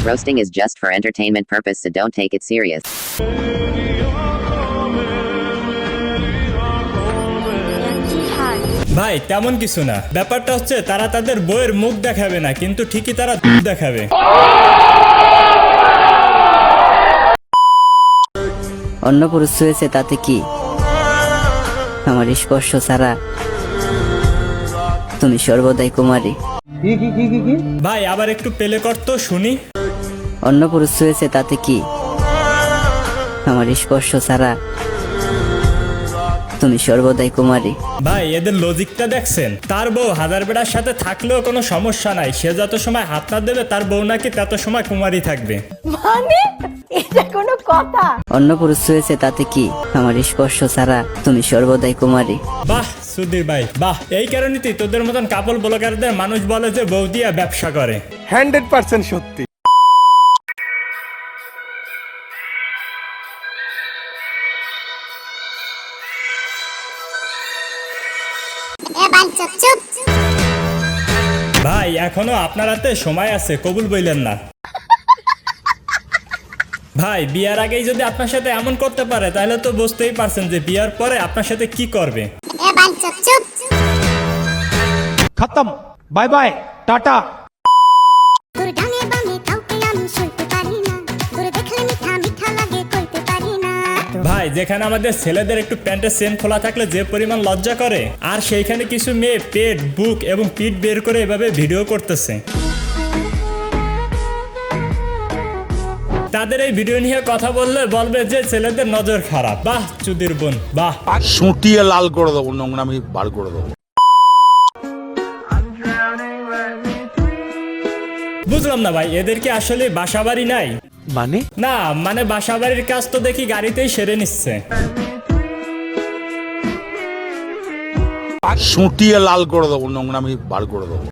Roasting is just for entertainment purpose, so don't take it serious. ভাই তেমন কিছু না, ব্যাপারটা হচ্ছে তারা তাদের বইয়ের মুখ দেখাবে না, কিন্তু ঠিকই তারা দেখাবে। অন্য পুরুষ হয়েছে তাতে কি? আমার স্পর্শ ছাড়া তুমি সর্বদাই কুমারী। ভাই আবার একটু পেলে করতো শুনি। অন্য পুরুষ হয়েছে তাতে কি? আমার স্পর্শ ছাড়া তুমি সর্বদাই কুমারী। ভাই এদের লজিকটা দেখছেন? তার বউ হাজার বেড়ার সাথে থাকলেও কোনো সমস্যা নাই, সে যত সময় হাত না দেবে তার বউ নাকি তত সময় কুমারী থাকবে। মানে এটা কোনো কথা? অন্য পুরুষ হয়েছে তাতে কি? আমার স্পর্শ ছাড়া তুমি সর্বদাই কুমারী। বাহ সুধীর ভাই বাহ, এই কারণেই তোদের মতন কাপল ব্লগারদের মানুষ বলে যে বউ দিয়া ব্যবসা করে। 100% সত্যি। ভাই এখনো আপনার হাতে সময় আছে, কবুল বইলেন না। ভাই বিয়ার আগেই যদি আপনার সাথে এমন করতে পারে তাহলে তো বুঝতেই পারছেন যে বিয়ার পরে আপনার সাথে কি করবে। খতম, বাই বাই, টাটা। ভাই যেখানে আমাদের ছেলেদের একটু প্যান্টের চেন খোলা থাকলে যে পরিমাণ লজ্জা করে, আর সেইখানে কিছু মেয়ে পেট, বুক এবং পিঠ বের করে এভাবে ভিডিও করতেছে। তাদের এই ভিডিও নিয়ে কথা বললে বলবে যে ছেলেদের নজর খারাপ। বাহ চুদির বোন বাহ। সুটিয়ে লাল করে দেবো, নোংরামি বার করে দেবো। বুঝলাম না ভাই, এদের কি আসলে বাসা বাড়ি নাই? মানে না মানে বাসা বাড়ির কাজ তো দেখি গাড়িতেই সেরে নিচ্ছে। সুটিয়ে লাল করে দেবো, নোংরামি বার করে দেবো।